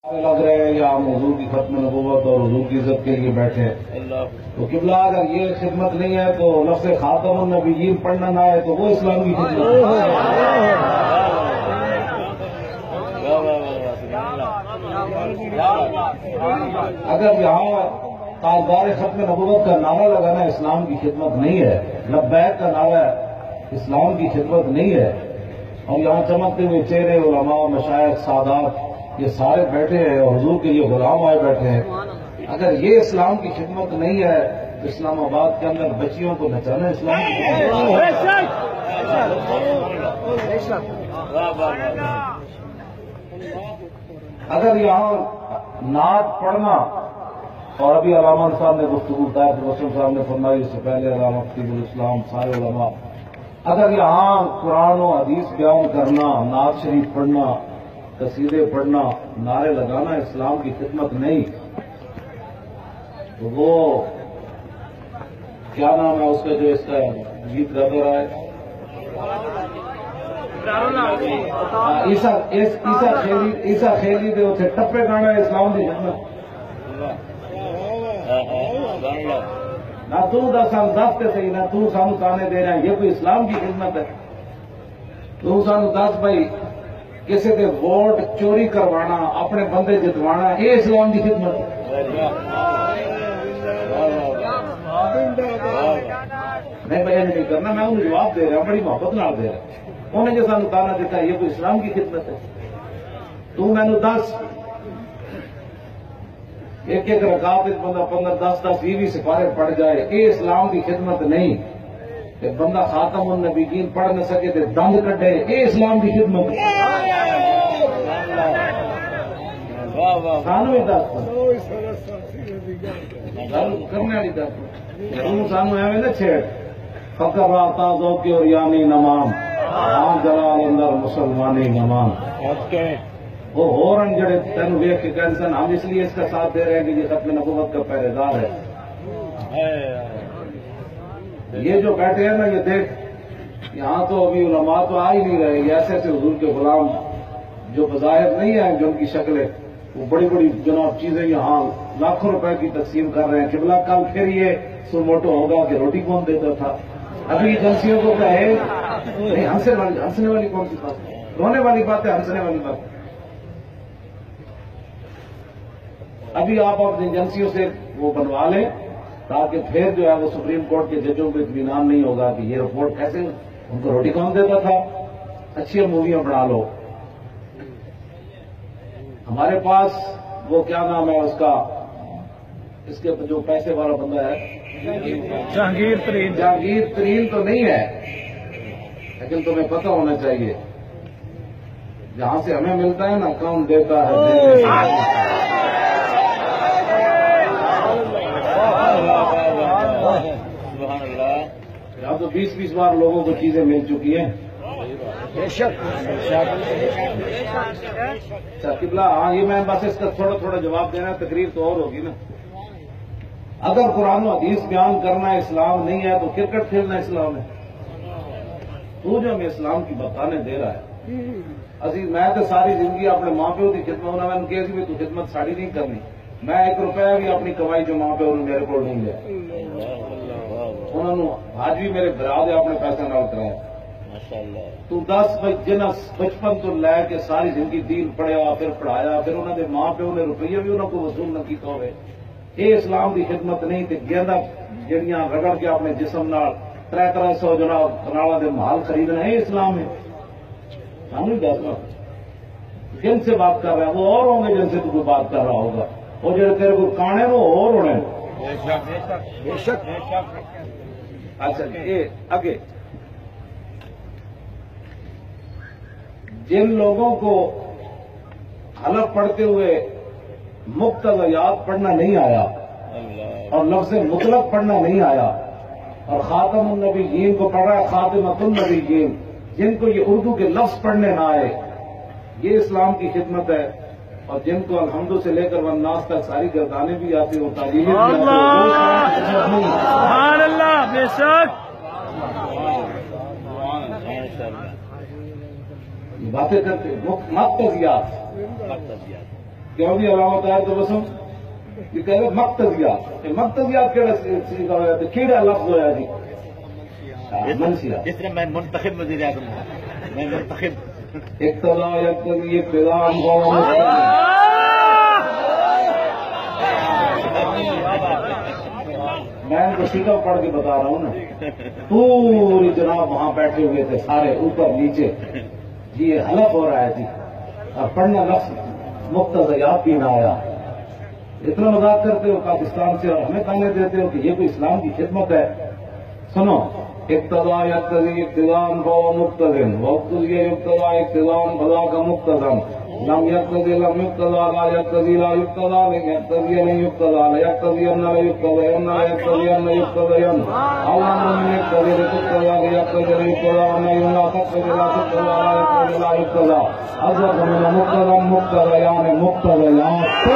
لگ رہے ہیں یا ہم حضور کی ختم نبوت اور حضور کی عزت کے لیے بیٹھے ہیں تو قبلہ اگر یہ خدمت نہیں ہے تو لفظ خاتم النبیین پڑھنا نہ ہے تو وہ اسلام کی خدمت اگر یہاں تاجدار ختم نبوت کا نعرہ لگانا اسلام کی خدمت نہیں ہے، لبیک کا نعرہ اسلام کی خدمت نہیں ہے، اور یہاں چمکتے ہوئے چہرے علماء مشائخ سادات یہ سارے بیٹھے ہیں اور حضور کے لیے غلام آئے بیٹھے ہیں، اگر یہ اسلام کی خدمت نہیں ہے تو اسلام آباد کے اندر بچیوں کو نچانا اسلام کی خدمت اگر یہاں نعت پڑھنا، اور ابھی علامہ صاحب نے گفتگو طاہر وسلم صاحب نے فرمائی، اس سے پہلے علامہ خطیب الاسلام سارے علماء، اگر یہاں قرآن و حدیث بیان کرنا، نعت شریف پڑھنا، قصیدے پڑھنا، نعرے لگانا اسلام کی خدمت نہیں تو وہ کیا نام ہے اس کا جو اس کا گیت گاتا رہا ہے عیسا خیلی دے اتنے ٹپے گانا ہے اسلام کی خدمت نہ تو سان دستے صحیح نہ تو سانو تانے دے رہا ہے، یہ کوئی اسلام کی خدمت ہے؟ تو سانو دس بھائی کسی کے ووٹ چوری کروانا، اپنے بندے جتوانا، یہ اسلام کی خدمت ہے؟ نہیں بھائی نہیں کرنا، میں انہیں جواب دے رہا ہوں، بڑی محبت نال دے رہا، انہیں جو سانو تانا دیتا ہے یہ کوئی اسلام کی خدمت ہے؟ تو میں نے 10 ایک رکعت بندہ 15 10 20 سپارے پڑ جائے، یہ اسلام کی خدمت نہیں کہ بندہ خاتم النبیین پڑھ نہ سکے تو دند کٹے، یہ اسلام کی خدمت سانو ہی دس کرنے والی دس سانو ایویں نہ چھیڑ فکر راتا ذوقی اور یعنی نمام آن جلال اندر مسلمانی نمام وہ ہو رہے جڑے تین ویک کے کہتے ہیں ہم اس لیے اس کا ساتھ دے رہے ہیں کہ یہ ختم نبوت کا پہرے دار ہے۔ یہ جو بیٹھے ہیں نا یہ دیکھ یہاں تو ابھی علماء تو آ ہی نہیں رہے، یہ ایسے ایسے حضور کے غلام جو بظاہر نہیں ہیں جو ان کی شکلیں وہ بڑی بڑی جناب چیزیں یہاں لاکھوں روپے کی تقسیم کر رہے ہیں۔ قبلہ کل پھر یہ سو موٹو ہوگا کہ روٹی کون دیتا تھا؟ ابھی ایجنسیوں کو کہے نہیں، ہنسنے والی کون سی بات، رونے والی بات ہے، ہنسنے والی بات ہے۔ ابھی آپ اپنی ایجنسیوں سے وہ بنوا لیں تاکہ پھر جو ہے وہ سپریم کورٹ کے ججوں کو اطمینان نہیں ہوگا کہ یہ رپورٹ کیسے ان کو روٹی کون دیتا تھا۔ اچھی موویاں بنا لو۔ ہمارے پاس وہ کیا نام ہے اس کا، اس کے جو پیسے والا بندہ ہے جہانگیر ترین تو نہیں ہے، لیکن تمہیں پتہ ہونا چاہیے جہاں سے ہمیں ملتا ہے نا کون دیتا ہے۔ اب تو 20 بار لوگوں کو چیزیں مل چکی ہیں۔ قبلہ ہاں یہ میں بس اس کا تھوڑا تھوڑا جواب دینا، تقریر تو اور ہوگی نا۔ اگر قرآن و حدیث بیان کرنا اسلام نہیں ہے تو کرکٹ کھیلنا اسلام ہے؟ تو جو ہمیں اسلام کی بتانے دے رہا ہے عزیز، میں تو ساری زندگی اپنے ماں پیو کی خدمت ہونا، میں نے کہا بھی تو خدمت ساری نہیں کرنی، میں 1 روپیہ بھی اپنی کمائی جو ماں پیو نے میرے کو نہیں لیا، انہوں نے آج بھی میرے براد اپنے پیسے نال کرایا۔ تو 10 جنس بچپن تو لے کے ساری زندگی دین پڑھیا، پھر پڑھایا، پھر انہوں نے ماں پیو نے روپیہ بھی انہوں کو وصول نہ کیتا ہوئے، یہ اسلام کی خدمت نہیں۔ تے گیندا جڑیاں رگڑ کے اپنے جسم نال 300 جناب کنالا دے مال خریدنا ہے اسلام ہے؟ سامنے دسنا جن سے بات کر رہا ہے وہ اور ہوں گے جن سے تو کوئی بات کر رہا ہوگا، وہ جو تیرے کو کانے وہ اور ہونے۔ اچھا یہ آگے جن لوگوں کو حلف پڑھتے ہوئے مقتضیات پڑھنا نہیں آیا اور لفظ مطلق پڑھنا نہیں آیا اور خاتم النبیین کو پڑھ رہا ہے خاتمۃ النبیین، جن کو یہ اردو کے لفظ پڑھنے نہ آئے، یہ اسلام کی خدمت ہے۔ اور جن کو الحمد سے لے کر والناس تک ساری گردانیں بھی آتی ہو، تعلیمیں بھی آتی ہو، سبحان اللہ بے شک باتیں کرتے مقتضیات کیوں جی علامہ طاہر تبسم یہ کہہ رہے مقتضیات کیڑا لفظ ہوا جی منشیات. جس طرح میں منتخب وزیر اعظم ہوں، میں منتخب اقتضا یقتضی اقتضاء میں ان کو سیکھا پڑھ کے بتا رہا ہوں نا. پوری جناب وہاں بیٹھے ہوئے تھے سارے اوپر نیچے جی یہ حلف ہو رہا ہے جی اور پڑھنا لفظ مقتضیات بھی نہ آیا. اتنا مذاق کرتے ہو پاکستان سے اور ہمیں کہنے دیتے ہو کہ یہ کوئی اسلام کی خدمت ہے. سنو اقتضا یقتضی اقتضاء فهو مقتضٍ واقتضی یقتضی اقتضاء فذاک مقتضٍ لم یقتضی لم یقتضی لا یقتضی لا یقتضی لن یقتضی لن یقتضی لا یقتضی لا یقتضی لا یقتضی لا یقتضی اللہ من یقتضی لتقتضی لا یقتضی لا یقتضی لا تقتضی لا تقتضی لا یقتضی لا یقتضی حضرت من مقتضی مقتضیان مقتضیات.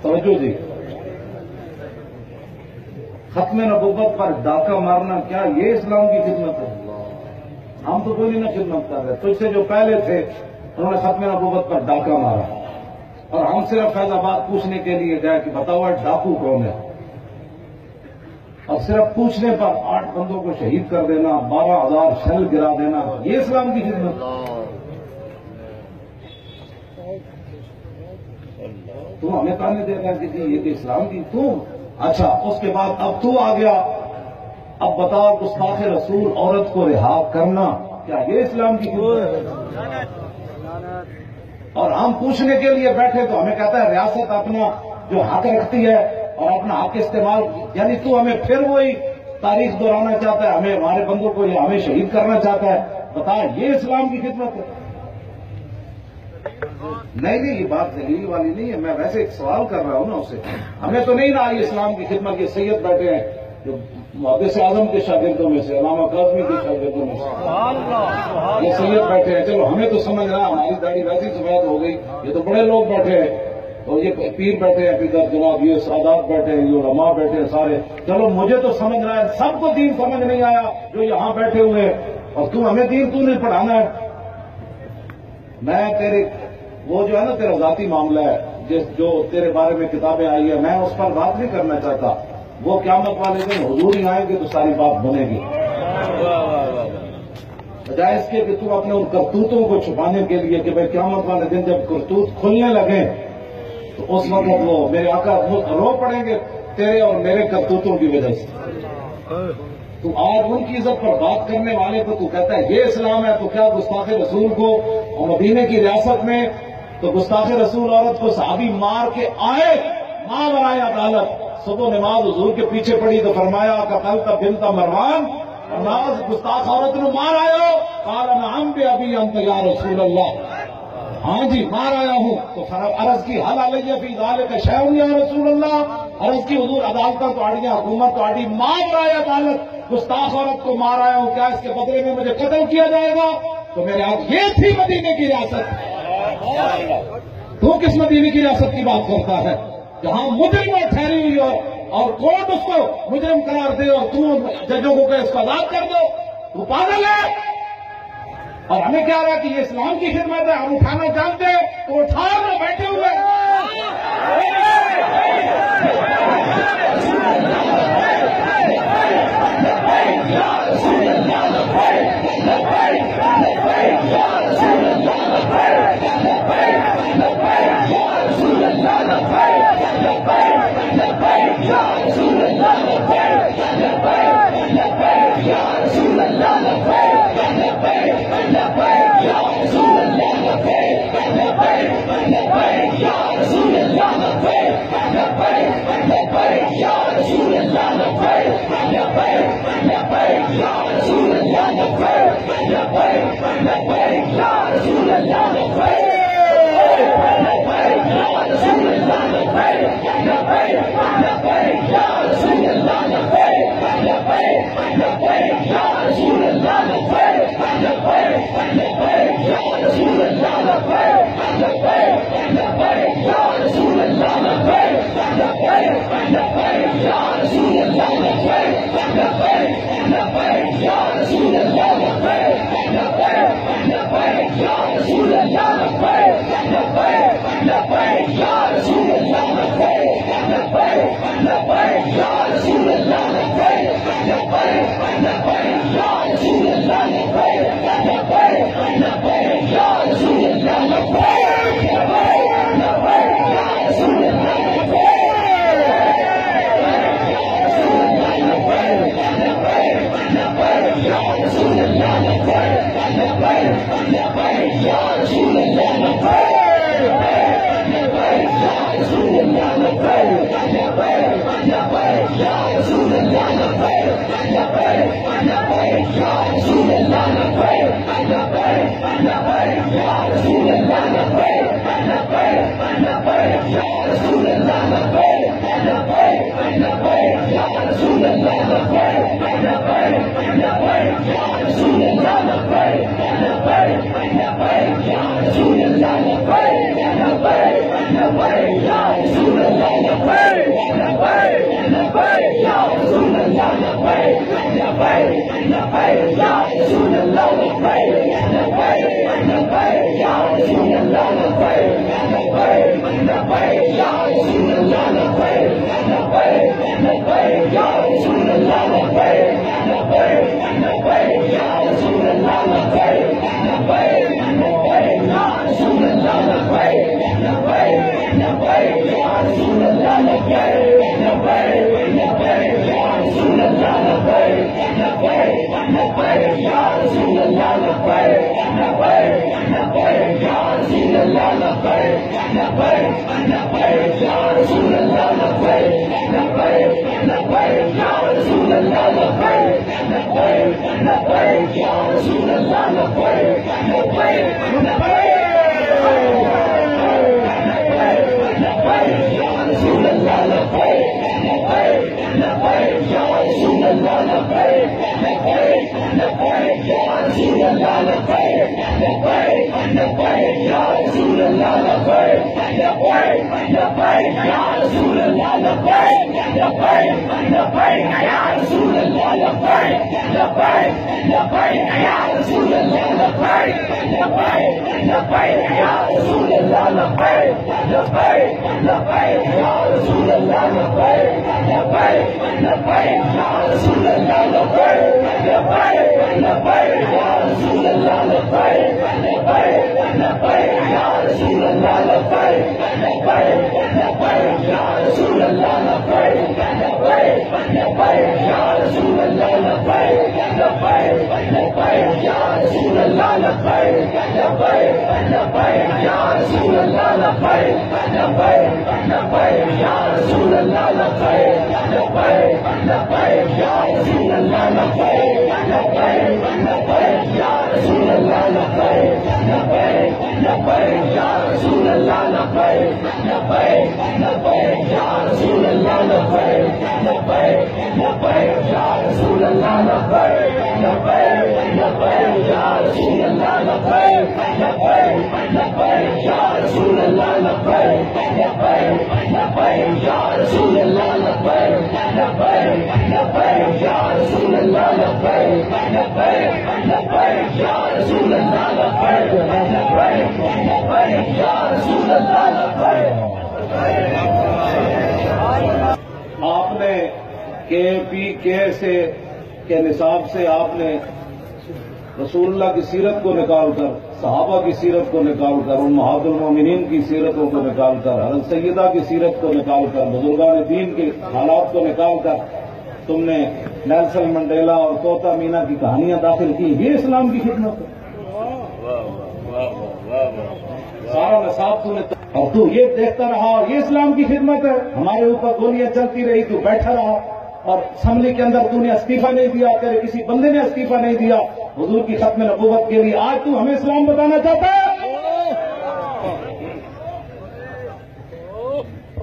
توجہ جی ختم نبوت پر ڈاکہ مارنا کیا یہ اسلام کی خدمت ہے؟ ہم تو کوئی نہیں خدمت کر رہے. تجھ سے جو پہلے تھے انہوں نے ختم نبوت پر ڈاکہ مارا اور ہم صرف فیض آباد پوچھنے کے لیے گئے کہ بتاؤ ڈاکو کون ہے, اور صرف پوچھنے پر 8 بندوں کو شہید کر دینا, 12,000 شل گرا دینا, یہ اسلام کی خدمت. تو ہمیں کہنے دے گا کہ جی یہ کہ اسلام کی تو اچھا. اس کے بعد اب تو آ گیا, اب بتاؤ گستاخ رسول عورت کو رہا کرنا کیا یہ اسلام کی خدمت ہے؟ اور ہم پوچھنے کے لیے بیٹھے تو ہمیں کہتا ہے ریاست اپنا جو حق رکھتی ہے اور اپنا حق استعمال, یعنی تو ہمیں پھر وہی تاریخ دہرانا چاہتا ہے, ہمیں ہمارے بندوں کو یا ہمیں شہید کرنا چاہتا ہے. بتا یہ اسلام کی خدمت ہے؟ نہیں یہ بات دلیل والی نہیں ہے. میں ویسے ایک سوال کر رہا ہوں نا اسے. ہمیں تو نہیں نہ آئی اسلام کی خدمت. یہ سید بیٹھے ہیں جو محدث اعظم کے شاگردوں میں سے, علامہ کاظمی کے شاگردوں میں سے, یہ سید بیٹھے ہیں. چلو ہمیں تو سمجھ رہا, ہماری داڑھی ویسی سفید ہو گئی. یہ تو بڑے لوگ بیٹھے ہیں, اور یہ پیر بیٹھے ہیں ادھر جناب, یہ سادات بیٹھے ہیں, یہ علماء بیٹھے ہیں سارے. چلو مجھے تو سمجھ رہا ہے, سب کو دین سمجھ نہیں آیا جو یہاں بیٹھے ہوئے ہیں, اور تو ہمیں دین تو نہیں پڑھانا ہے. میں تیرے وہ جو ہے نا تیرا ذاتی معاملہ ہے جو تیرے بارے میں کتابیں آئی ہیں, میں اس پر بات نہیں کرنا چاہتا. وہ قیامت والے دن حضور ہی آئیں گے تو ساری بات بنے گی. بجائے اس کے کہ تو اپنے ان کرتوتوں کو چھپانے کے لیے کہ بھائی قیامت والے دن جب کرتوت کھلنے لگے تو اس وقت وہ میرے آقا رو پڑیں گے تیرے اور میرے کرتوتوں کی وجہ سے. تو آج ان کی عزت پر بات کرنے والے کو تو کہتا ہے یہ اسلام ہے, تو کیا گستاخ رسول کو اور مدینے کی ریاست میں تو گستاخ رسول عورت کو صحابی مار کے آئے ماں برائے عدالت. صبح نماز حضور کے پیچھے پڑی تو فرمایا قتلت بنت مروان, نماز گستاخ عورت نے مار آیا. قال نعم بأبي انت یا رسول اللہ, ہاں جی مار آیا ہوں. تو عرض کی حل علیہ فی ذلک شیء یا رسول اللہ, عرض کی حضور عدالت تو آڑیاں حکومت تو آڑی ماں برائے عدالت گستاخ عورت کو مار آیا ہوں, کیا اس کے بدلے میں مجھے قتل کیا جائے گا؟ تو میرے ہاتھ یہ تھی مدینے کی ریاست. تو کس مدینے کی ریاست کی بات کرتا ہے جہاں مجرم ٹھہری ہوئی ہو اور کورٹ اس کو مجرم قرار دے اور تم ججوں کو کہ اس کو آزاد کر دو؟ تو پاگل ہے. اور ہمیں کیا رہا کہ یہ اسلام کی خدمت ہے, ہم اٹھانا چاہتے ہیں تو اٹھا لو, بیٹھے ہوئے. آپ نے KPK سے کے نصاب سے آپ نے رسول اللہ کی سیرت کو نکال کر، صحابہ کی سیرت کو نکال کر، امہات المومنین کی سیرتوں کو نکال کر، حضرت سیدہ کی سیرت کو نکال کر، بزرگان دین کے حالات کو نکال کر تم نے نیلسن منڈیلا اور طوطا مینا کی کہانیاں داخل کی. یہ اسلام کی خدمت ہے. سارا نصاب تو نے اور تو یہ دیکھتا رہا اور یہ اسلام کی خدمت ہے. ہمارے اوپر گولیاں چلتی رہی، تو بیٹھا رہا اور اسمبلی کے اندر تو نے استعفیٰ نہیں دیا، تیرے کسی بندے نے استعفیٰ نہیں دیا حضور کی ختم نبوت کے لیے. آج تو ہمیں اسلام بتانا چاہتا ہے.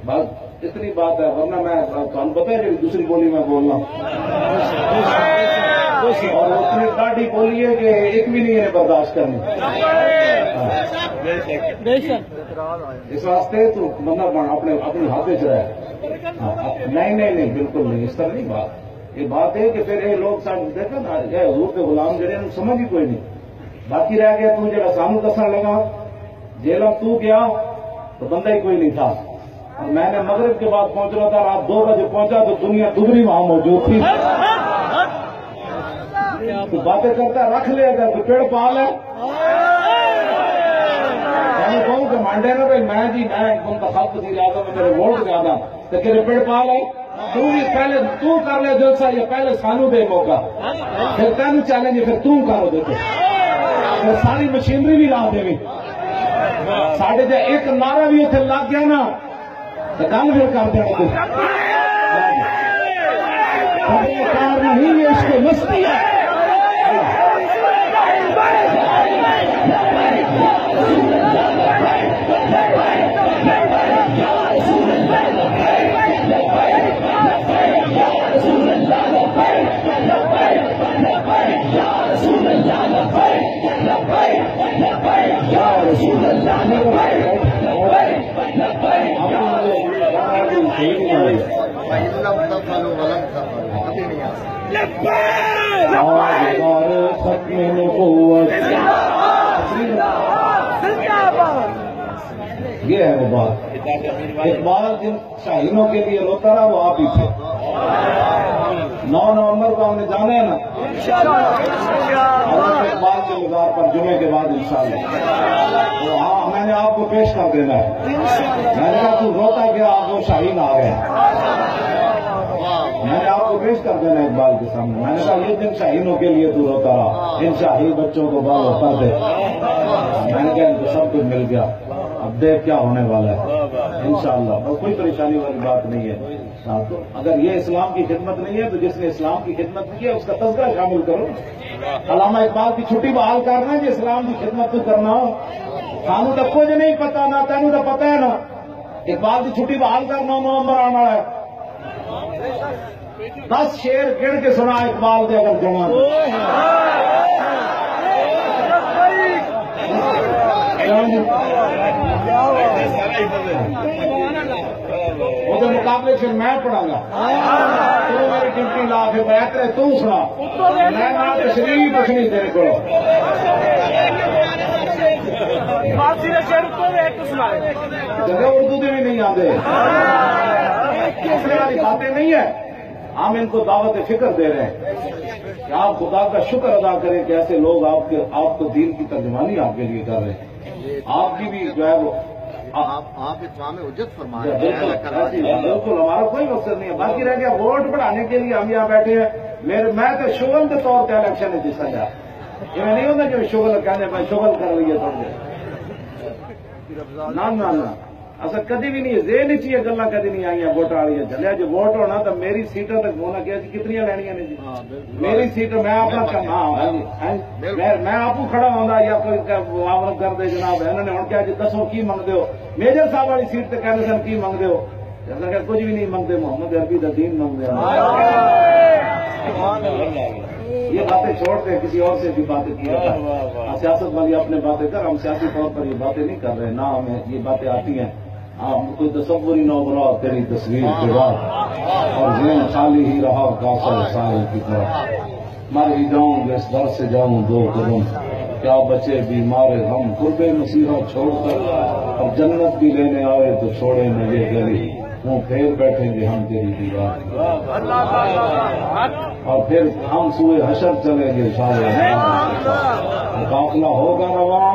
بس اتنی بات ہے، ورنہ میں کون پتہ ہے کہ دوسری بولی میں بولنا اور اتنی ڈاڈی بولی ہے کہ ایک بھی نہیں ہے برداشت کرنی. اس واسطے تو بندہ اپنی ہاتھیں چ رہے. نہیں بالکل نہیں، اس طرح نہیں بات. یہ بات ہے کہ پھر یہ لوگ دیکھا نا حضور کے غلام جڑے سمجھ ہی کوئی نہیں. باقی رہ گیا تو جڑا سانو دسن لگا جیل تو گیا تو بندہ ہی کوئی نہیں تھا. اور میں نے مغرب کے بعد پہنچنا تھا، رات 2 بجے پہنچا تو دنیا دگنی وہاں موجود تھی. تو باتیں کرتا رکھ لے اگر تو پیڑ پال ہے. میں کہوں کہ مانڈے نا بھائی میں منتخب وزیر اعظم میرے ووٹ زیادہ تو تیرے پیڑ پال ہے. تو بھی پہلے تو کر لے جلسہ، یا پہلے سانو دے موقع، پھر تینوں چیلنج پھر تو کرو دیتے پھر ساری مشینری بھی لا دے. ساڑھے جا ایک نعرہ بھی اتنے لگ گیا نا تو کل پھر کر دیا. کار نہیں ہے، اس کو مستی ہے. یہ ہے وہ بات. اقبال جن شاہینوں کے لیے روتا رہا وہ آپ ہی تھے. 9 نومبر کو ہم نے جانا ہے نا اقبال کے مزار پر جمعے کے بعد انشاءاللہ. تو ہاں میں نے آپ کو پیش کر دینا ہے. میں نے کہا تو روتا گیا، آپ وہ شاہین آ گئے. میں نے آپ کو پیش کر دینا اقبال کے سامنے. میں نے کہا یہ جن شاہینوں کے لیے تو روتا رہا، ان شاہی بچوں کو بال ہوتا دے. میں نے کہا ان کو سب کچھ مل گیا، اب دیکھ کیا ہونے والا ہے انشاءاللہ. بس کوئی پریشانی والی بات نہیں ہے. تو اگر یہ اسلام کی خدمت نہیں ہے تو جس نے اسلام کی خدمت نہیں ہے اس کا تذکرہ شامل کرو. علامہ اقبال کی چھٹی بحال کرنا جی اسلام کی خدمت تو کرنا ہو. سانو تو کچھ نہیں پتا، نہ تینوں تو پتا ہے نا. اقبال کی چھٹی بحال کرنا 9 نومبر آنا ہے. 10 شعر گن کے سنا اقبال دے اگر جوان. وہ مقابلے پھر میں پڑھا گا، تو میری ڈیوٹی لا کے بیٹھ رہے تو سنا. میں نہ تشریف نہیں تیرے کو. جگہ اردو کے بھی نہیں آتے، ایسے والی باتیں نہیں ہے. ہم ان کو دعوت فکر دے رہے ہیں کہ آپ خدا کا شکر ادا کریں کہ ایسے لوگ آپ کو دین کی ترجمانی آپ کے لیے کر رہے ہیں. آپ کی بھی جو ہے وہ آپ اتمام حجت فرما رہے ہیں. بالکل ہمارا کوئی مقصد نہیں ہے. باقی رہ گیا ووٹ بڑھانے کے لیے ہم یہاں بیٹھے ہیں. میں تو شغل کے طور پہ الیکشن میں جسا جا یہ نہیں ہوتا کہ شغل کہنے میں شغل کر رہی ہے تھوڑے نہ اصل کدی بھی نہیں ذہن نہیں چاہیے. گلا کدی نہیں آئی ووٹ والی چلے جو ووٹ ہونا تو میری سیٹوں تک ہونا کیا جی کتنی لینیاں نے جی میری سیٹ میں اپنا میں آپ کھڑا ہوتا یا کوئی معاملہ کر دے جناب انہوں نے ہوں کیا جی دسو کی منگتے ہو. میجر صاحب والی سیٹ تو کہتے سن کی منگتے ہو. کچھ بھی نہیں منگتے، محمد عربی کا دین منگتے. یہ باتیں چھوڑتے ہیں، کسی اور سے بھی باتیں کیا. سیاست والی اپنے باتیں کر، ہم سیاسی طور پر یہ باتیں نہیں کر رہے، نہ ہمیں یہ باتیں آتی ہیں. کوئی تصوری نہ بنا تیری تصویر کے بعد اور ذہن خالی ہی رہا کاسر سائل کی طرح. مر ہی جاؤں گا اس در سے جاؤں دو قدم، کیا بچے بیمار ہم قرب مسیحا چھوڑ کر، اب جنت بھی لینے آئے تو چھوڑے نہ یہ گلی، منہ پھیر بیٹھیں گے ہم تیری دیوار، اور پھر ہم سوئے حشر چلیں گے شاید قافلہ ہوگا رواں،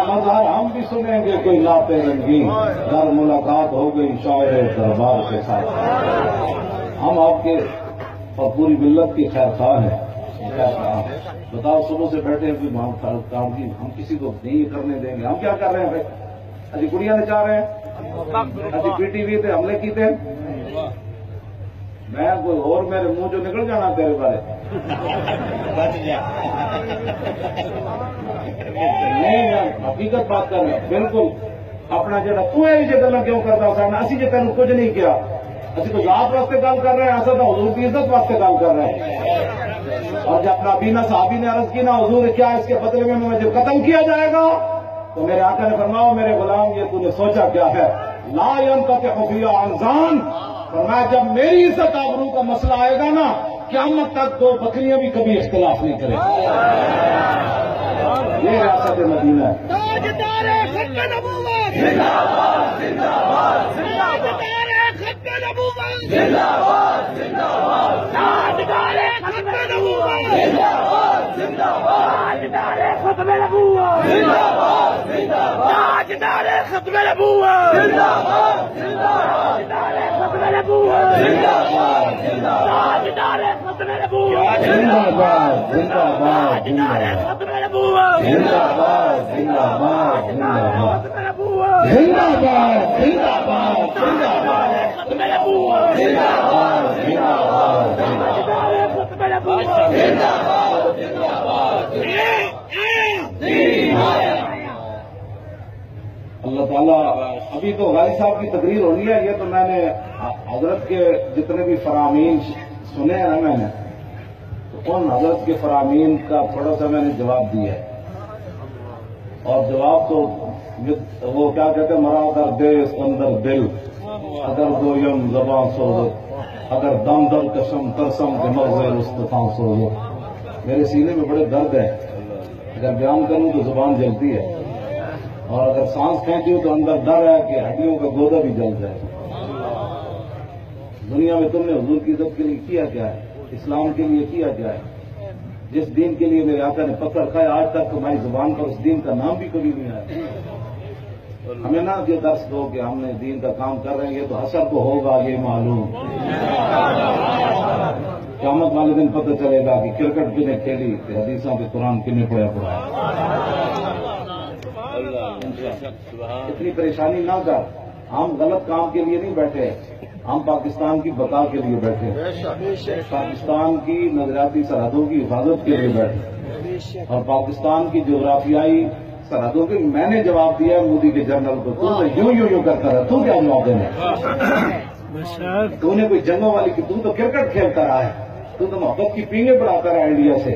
مظہر ہم بھی سنیں گے کوئی ناطے رنگین، در ملاقات ہو گئی شاعر دربار کے ساتھ۔ ہم آپ کے اور پوری ملت کی خیر خواہ ہیں۔ بتاؤ صبح سے بیٹھے ہیں کام کی، ہم کسی کو نہیں کرنے دیں گے۔ ہم کیا کر رہے ہیں بھائی؟ ابھی گڑیا نے چاہ رہے ہیں، ابھی پی ٹی وی پہ حملے کی تھے، میں کوئی اور میرے منہ جو نکل جانا تیرے بارے نہیں، حقیقت بات کر رہے ہیں بالکل۔ اپنا جڑا تو یہ گلا کیوں کرتا سا، اسی جی تین کچھ نہیں کیا، اسی کو ذات واسطے گل کر رہے ہیں، ایسا تو حضور کی عزت واسطے گل کر رہے ہیں۔ اور جب اپنا بینا صحابی نے عرض کی نا حضور کیا اس کے بدلے میں مجھے قتل کیا جائے گا، تو میرے آقا نے فرمایا میرے غلام یہ تو نے سوچا کیا ہے، لا ينقطع فی عنزان، فرمایا جب میری عزت آبرو کا مسئلہ آئے گا نا، قیامت تک دو بکریاں بھی کبھی اختلاف نہیں کریں گی۔ یہ ریاست مدینہ ہے۔ تاجدار ختم نبوت زندہ باد، زندہ باد، تاجدار ختم نبوت زندہ باد، زندہ باد، تاجدار ختم نبوت زندہ باد، زندہ باد، تاجدار ختم نبوت زندہ باد، زندہ باد، تاجدار ختم نبوت زندہ باد، زندہ باد، تاجدار ختم نبوت زندہ باد، زندہ باد، تاجدار ختم نبوت زندہ باد، زندہ باد، تاجدار ختم نبوت زندہ باد، زندہ باد، زندہ باد، ختم نبوت زندہ باد، زندہ باد، زندہ باد، ختم نبوت زندہ باد، زندہ باد، ختم نبوت زندہ باد، زندہ باد، اللہ تعالیٰ ابھی تو غازی صاحب کی تقریر ہونی ہے، یہ تو میں نے حضرت کے جتنے بھی فرامین سنے ہیں نا میں نے، تو ان حضرت کے فرامین کا تھوڑا سا میں نے جواب دیا ہے، اور جواب تو وہ کیا کہتے ہیں، مرا در دیس اندر دل، اگر گویم زبان سوزت، اگر دم در کشم ترسم کے مغز استفان سوزت، میرے سینے میں بڑے درد ہے، اگر بیان کروں تو زبان جلتی ہے، اور اگر سانس کھینچی ہوں تو اندر ڈر ہے کہ ہڈیوں کا گودا بھی جل جائے۔ دنیا میں تم نے حضور کی عزت کے لیے کیا کیا ہے، اسلام کے لیے کیا کیا ہے، جس دین کے لیے میرے آقا نے پکڑ کھایا، آج تک تمہاری زبان پر اس دین کا نام بھی کبھی نہیں آیا۔ ہمیں نہ یہ درس دو کہ ہم نے دین کا کام کر رہے ہیں، یہ تو حشر کو ہوگا یہ معلوم، قیامت والے دن پتہ چلے گا کہ کرکٹ کنے کھیلی، حدیثوں کے قرآن کنے پڑھا۔ اتنی پریشانی نہ کر، ہم غلط کام کے لیے نہیں بیٹھے، ہم پاکستان کی بقا کے لیے بیٹھے، پاکستان کی نظریاتی سرحدوں کی حفاظت کے لیے بیٹھے، اور پاکستان کی جغرافیائی سرحدوں کے میں نے جواب دیا مودی کے جنرل کو، تو یوں کرتا رہا، تو کیا جواب دینا؟ تو نے کوئی جنگوں والی کی، تو کرکٹ کھیلتا رہا ہے، تو محبت کی پینگیں بڑھاتا رہا انڈیا سے،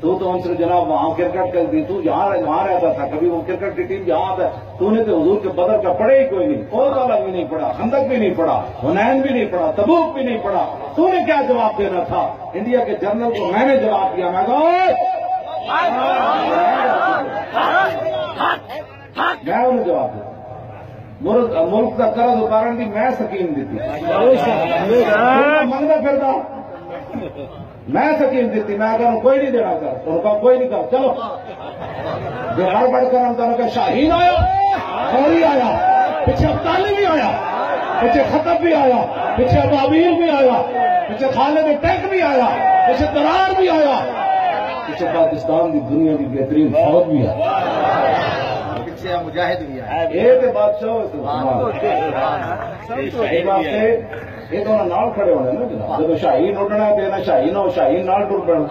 تو ان سے جناب وہاں کرکٹ کھیلتی، تو وہاں رہتا تھا، کبھی وہ کرکٹ کی ٹیم یہاں آتا ہے، تو نے تو حضور کے بدر کا پڑھے ہی کوئی نہیں، عہد والا بھی نہیں پڑھا، خندق بھی نہیں پڑھا، حنین بھی نہیں پڑھا، تبوک بھی نہیں پڑھا، تو نے کیا جواب دینا تھا؟ انڈیا کے جنرل کو میں نے جواب دیا، میں کہا میں انہیں جواب دیا، ملک کا قرض اتارن بھی میں سکیم دیتی، منگتا پھرتا میں سکیم دیتی، میں اگر کوئی نہیں دینا کر تو ان کا کوئی نہیں کر، چلو جو ہڑ بڑھ کر ہم کا شاہین آیا، فوری آیا، پیچھے ابدالی بھی آیا، پیچھے خطب بھی آیا، پیچھے ابابیل بھی آیا، پیچھے خالد ٹینک بھی آیا، پیچھے درار بھی آیا، پیچھے پاکستان کی دنیا کی بہترین فوج بھی آیا، پیچھے مجاہد بھی آئے، ایک بادشاہ یہ تو نال کھڑے ہونے نا جناب، جب شاہین اڈنا ہے تو شاہین ہو، شاہین نال ٹر پڑنا،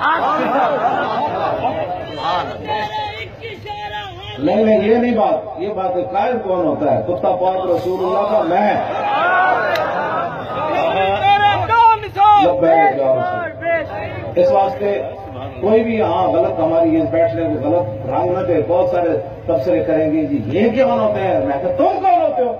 نہیں یہ نہیں بات، یہ بات قائل کون ہوتا ہے؟ کتا پاک رسول اللہ کا میں، اس واسطے کوئی بھی ہاں غلط ہماری بیٹھنے کو غلط رنگ نہ دے، بہت سارے تبصرے کریں گے جی یہ کون ہوتے ہیں، میں کہ تم کون ہوتے ہو؟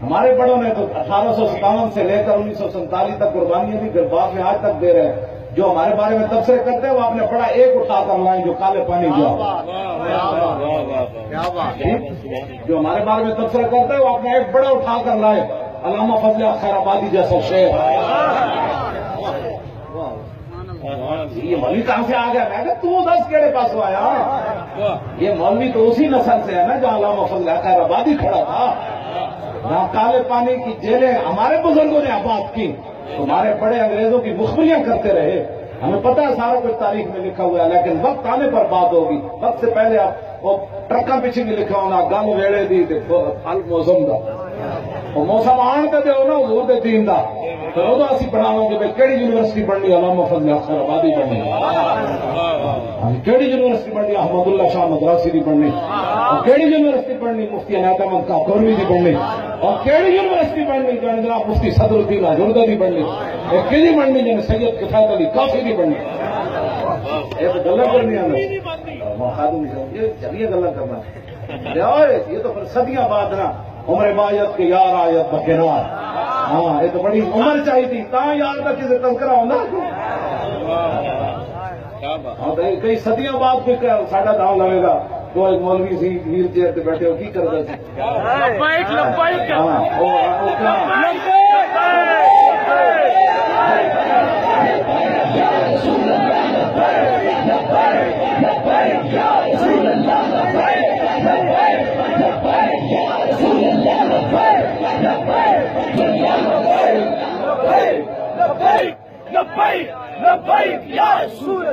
ہمارے بڑوں نے تو 1857 سے لے کر 1947 تک قربانیاں دی، پھر بعد میں آج تک دے رہے ہیں. جو ہمارے بارے میں تبصرے کرتے ہیں وہ اپنے بڑا ایک اٹھا کر لائیں جو کالے پانی جو جو ہمارے بارے میں تبصرہ کرتے ہیں وہ اپنا ایک بڑا اٹھا کر لائے. علامہ فضل خیر آبادی جیسا شعر. یہ مولوی کہاں سے آ گیا؟ میں کہ تو 10 کیڑے پاس آیا. یہ مولوی تو اسی نسل سے ہے نا جہاں علامہ فضل خیر آبادی کھڑا تھا، جہاں کالے پانی کی جیلیں ہمارے بزرگوں نے آباد کی. تمہارے بڑے انگریزوں کی مخبریاں کرتے رہے. ہمیں پتہ ہے سارا کچھ تاریخ میں لکھا ہوا ہے، لیکن وقت آنے پر بات ہوگی. وقت سے پہلے آپ وہ ٹرکاں پیچھے بھی لکھا ہونا گل ویڑے دی پھل موسم دا وہ موسم آن تے دے ہونا حضور دے دین دا. پھر ادو اسی بناواں گے بھائی کیڑی یونیورسٹی بننی علامہ فضل خیر آبادی بننی، کیڑی یونیورسٹی بننی احمد اللہ شاہ مدراسی دی بننی، اور کیڑی یونیورسٹی بننی مفتی عنایت احمد کاکوروی دی بننی، اور کیڑی یونیورسٹی بننی جناب مفتی صدر الدین اجردہ دی بننی، اور کیڑی بننی جن سید کفایت علی کافی دی بننی. یہ تو گلا کرنی چلیے گلا کرنا یہ تو پھر صدیاں بعد نا عمر بایت کے یار آیت بکنار. ہاں یہ تو بڑی عمر چاہیے تھی تا یار کا کسی تذکرہ ہونا. ہاں کئی صدیاں بعد کوئی ساڈا نام لگے گا تو ایک مولوی سی ویل چیئر پہ بیٹھے ہو کی کرتا سی. لبیک لبیک لبیک یا رسول